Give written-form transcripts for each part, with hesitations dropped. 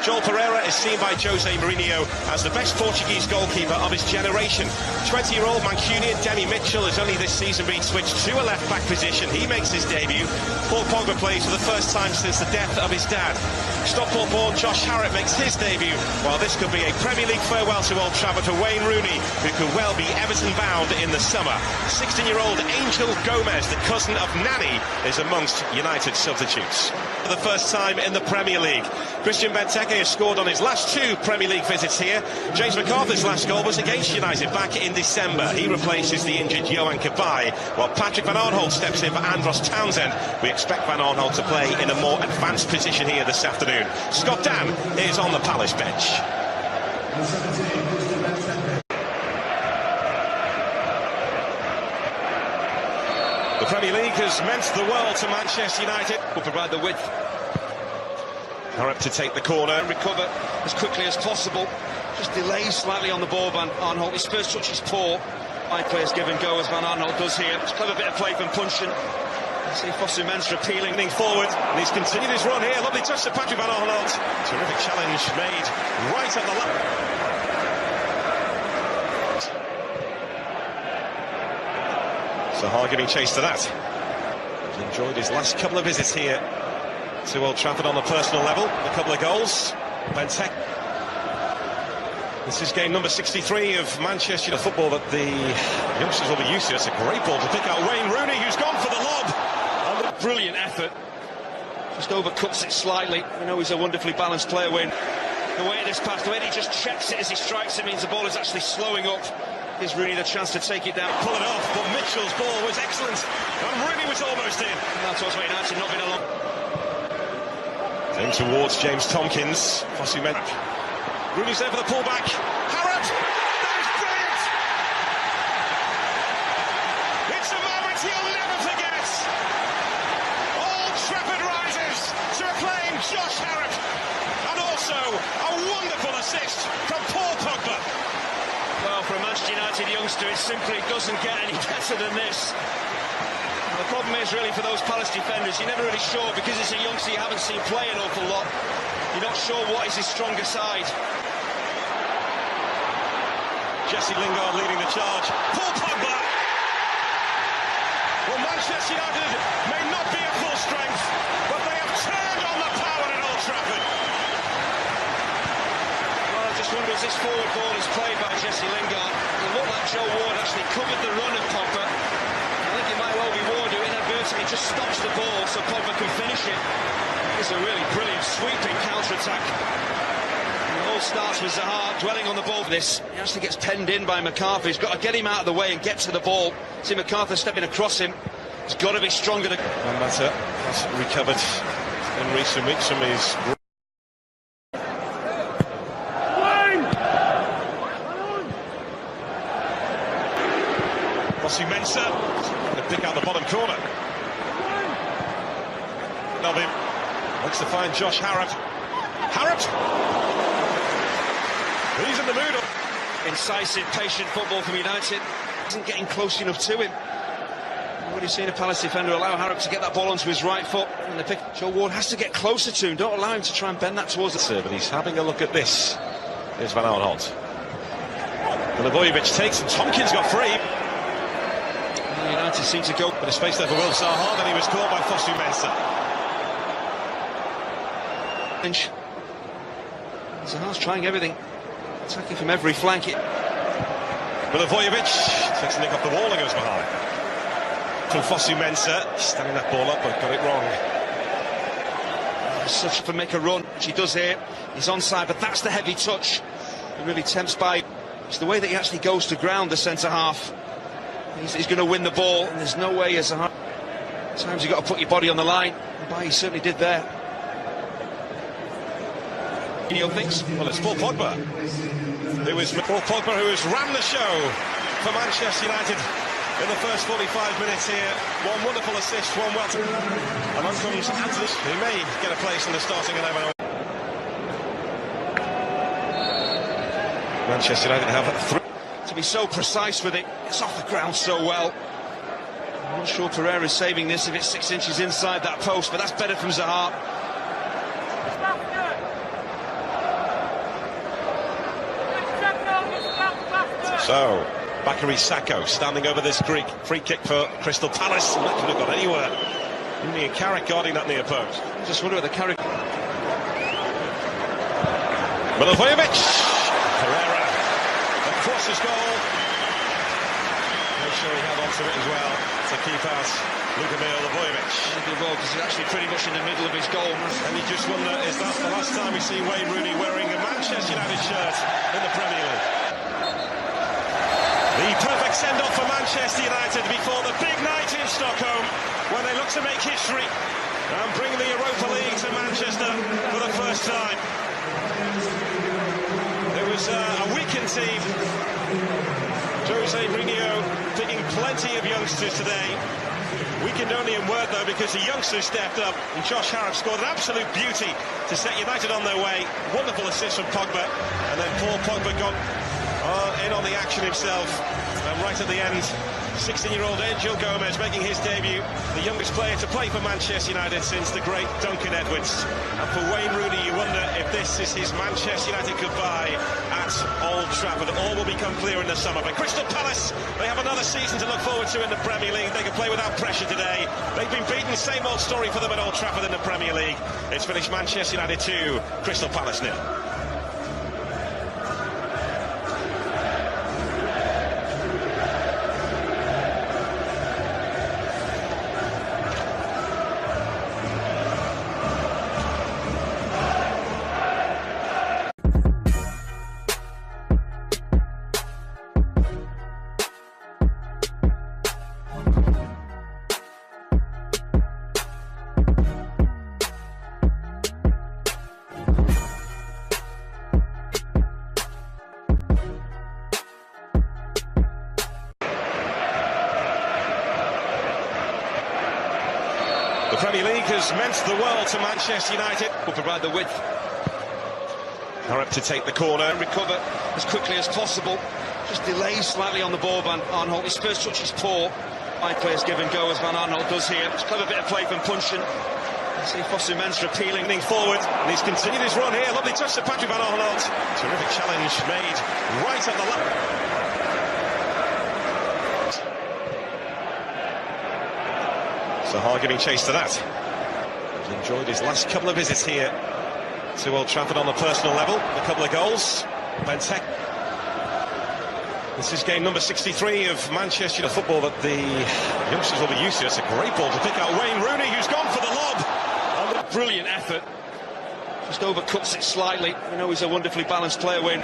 Joel Pereira is seen by Jose Mourinho as the best Portuguese goalkeeper of his generation. 20-year-old Mancunian Demi Mitchell has only this season been switched to a left-back position. He makes his debut. Paul Pogba plays for the first time since the death of his dad. Stockport-born Josh Harrop makes his debut, while this could be a Premier League farewell to Old Trafford for Wayne Rooney, who could well be Everton-bound in the summer. 16-year-old Angel Gomez, the cousin of Nani, is amongst United substitutes. For the first time in the Premier League, Christian Benteke has scored on his last two Premier League visits here. James McArthur's last goal was against United back in December. He replaces the injured Johan Cabaye, while Patrick Van Aanholt steps in for Andros Townsend. We expect Van Aanholt to play in a more advanced position here this afternoon. Scott Dan is on the Palace bench. The Premier League has meant the world to Manchester United. Will provide the width. Harrop to take the corner. Recover as quickly as possible. Just delays slightly on the ball, Van Aanholt. His first touch is poor. High players give and go as Van Aanholt does here. It's a clever bit of play from Puncheon. See Fosu-Mensah appealing forward, and he's continued his run here. Lovely touch to Patrick Van Aanholt. Terrific challenge made right at the left. Zaha giving chase to that. He's enjoyed his last couple of visits here to Old Trafford on a personal level. A couple of goals. Benteke. This is game number 63 of Manchester United football that the youngsters will be used to. It's a great ball to pick out Wayne Rooney, who's gone for the lob. Brilliant effort. Just overcuts it slightly. We know he's a wonderfully balanced player, Wayne. The way this pass, the way he just checks it as he strikes it means the ball is actually slowing up. Gives Rooney the chance to take it down. Pull it off, but Mitchell's ball was excellent. And Rooney was almost in. And that's what's United not been along. In towards James Tomkins. Fosu-Mensah. Rooney's there for the pullback. Harrop! That is brilliant! It's a moment he'll never forget. Old Trafford rises to acclaim Josh Harrop. And also a wonderful assist from Paul Pogba. Well, for a Manchester United youngster, it simply doesn't get any better than this. The problem is really for those Palace defenders, you're never really sure, because it's a youngster you haven't seen play an awful lot. You're not sure what is his stronger side. Jesse Lingard leading the charge. Paul Pogba! Well, Manchester United may not be at full strength, but they have turned on the power at Old Trafford. Well, I just wonder, as this forward ball is played by Jesse Lingard, it looked like Joe Ward actually covered the run of Pogba. I think it might well be Ward who inadvertently just stops the ball so Pogba can finish it. It's a really brilliant sweeping counter-attack. It all starts with Zaha dwelling on the ball for this. He actually gets penned in by McArthur. He's got to get him out of the way and get to the ball. See McArthur stepping across him. He's got to be stronger than... Mata has recovered in recent weeks from his... Fosu-Mensah to pick out the bottom corner. Novim looks to find Josh Harrop. Harrop! He's in the mood. Incisive, patient football from United. Isn't getting close enough to him. What you've seen a Palace defender allow Harrop to get that ball onto his right foot, and the pick. Joe Ward has to get closer to him. Don't allow him to try and bend that towards the... But he's having a look at this. There's Van Aanholt. Milivojevic takes, and Tomkins got free. United seem to go... But a space there for Will Zaha, then he was caught by Fosu-Mensah. Zaha's trying everything, attacking from every flank. Milivojevic takes a nick off the wall and goes behind. From Fosu-Mensah, standing that ball up but got it wrong. Such for make a run, which he does here. He's onside, but that's the heavy touch. He really tempts by. It's the way that he actually goes to ground, the centre half. He's going to win the ball, and there's no way as a... Sometimes you've got to put your body on the line, and he certainly did there. Thinks. Well, it's Paul Pogba. It was Paul Pogba who has ran the show for Manchester United in the first 45 minutes here. One wonderful assist, one well... And on comes Anthony, who may get a place in the starting 11. Manchester United have three. To be so precise with it, it's off the ground so well. I'm not sure Pereira's saving this if it's 6 inches inside that post, but that's better from Zaha. So, Bakary Sako standing over this Greek. Free kick for Crystal Palace. That could have got anywhere. Only a Carrick guarding that near post. Just wonder whether Carrick... Milivojevic. Pereira. Across his goal. Make sure he held on to it as well. It's a key pass. Luka Milivojevic. Well, because he's actually pretty much in the middle of his goal. And you just wonder, is that the last time we see Wayne Rooney wearing a Manchester United shirt in the Premier League? The perfect send-off for Manchester United before the big night in Stockholm, when they look to make history and bring the Europa League to Manchester for the first time. It was a weakened team. Jose Mourinho picking plenty of youngsters today. Weakened only in word, though, because the youngsters stepped up, and Josh Harrop scored an absolute beauty to set United on their way. Wonderful assist from Pogba, and then Paul Pogba got in on the action himself, and right at the end, 16-year-old Angel Gomez making his debut, the youngest player to play for Manchester United since the great Duncan Edwards. And for Wayne Rooney, you wonder if this is his Manchester United goodbye at Old Trafford. All will become clear in the summer. But Crystal Palace, they have another season to look forward to in the Premier League. They can play without pressure today. They've been beaten, same old story for them at Old Trafford in the Premier League. It's finished Manchester United 2, Crystal Palace 0. The Premier League has meant the world to Manchester United. Will provide the width. Harrop to take the corner. And recover as quickly as possible. Just delays slightly on the ball, Van Aanholt. His first touch is poor. High players give and go, as Van Aanholt does here. It's a clever bit of play from Puncheon. See Fosu Mensah appealing forward. And he's continued his run here. Lovely touch to Patrick Van Aanholt. Terrific challenge made right at the left. Zaha giving chase to that. He's enjoyed his last couple of visits here to Old Trafford on a personal level. A couple of goals. Benteke. This is game number 63 of Manchester United football that the youngsters will be used to. It's a great ball to pick out Wayne Rooney, who's gone for the lob. Brilliant effort. Just overcuts it slightly. You know he's a wonderfully balanced player, Wayne.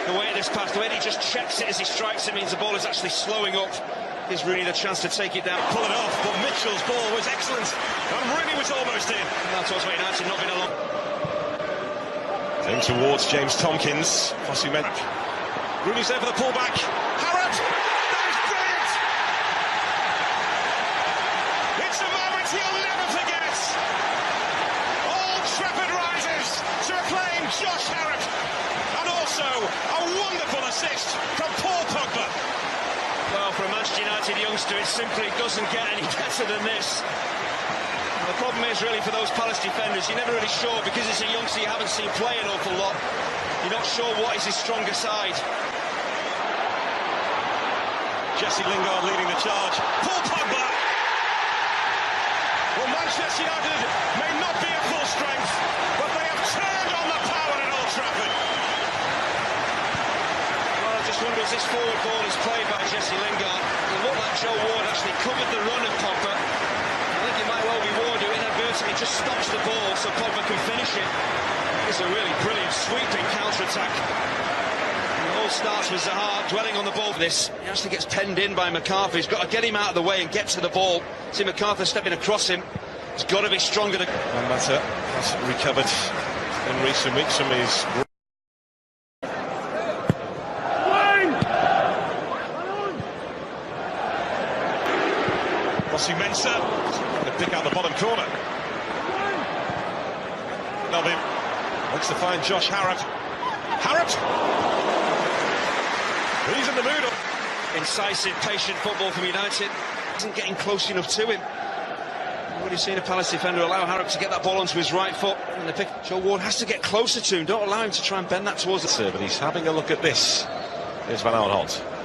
The way this pass, the way he just checks it as he strikes it means the ball is actually slowing up. Gives Rooney the chance to take it down. Pull it off, but Mitchell's ball was excellent. And Rooney was almost in. And that's what's United not been along. In towards James Tompkins. Fosu Mensah. Rooney's there for the pullback. Harrop! That is brilliant! It's a moment he'll never forget. Old Trafford rises to acclaim Josh Harrop. And also a wonderful assist from Paul Pogba. Well, for a Manchester United youngster, it simply doesn't get any better than this. The problem is really for those Palace defenders, you're never really sure, because it's a youngster you haven't seen play an awful lot. You're not sure what is his stronger side. Jesse Lingard leading the charge. Paul Pogba! Well, Manchester United may not be at full strength, but they have turned on the power at Old Trafford. Well, I just wonder, as this forward ball is played by Jesse Lingard, it looked like Joe Ward actually covered the run of Pogba. I think it might well be Ward who inadvertently just stops the ball so Pogba can finish it. It's a really brilliant sweeping counter-attack. It all starts with Zaha dwelling on the ball for this. He actually gets penned in by McArthur. He's got to get him out of the way and get to the ball. See McArthur stepping across him. He's got to be stronger than... And Mata has recovered in recent weeks from his... Fosu Mensah to pick out the bottom corner. Melvin wants to find Josh Harrop. Harrop! He's in the mood. Incisive, patient football from United. Isn't getting close enough to him. When you've seen a Palace defender allow Harrop to get that ball onto his right foot, and the pick, Joe Ward has to get closer to him. Don't allow him to try and bend that towards the... But he's having a look at this. Here's Van Aanholt.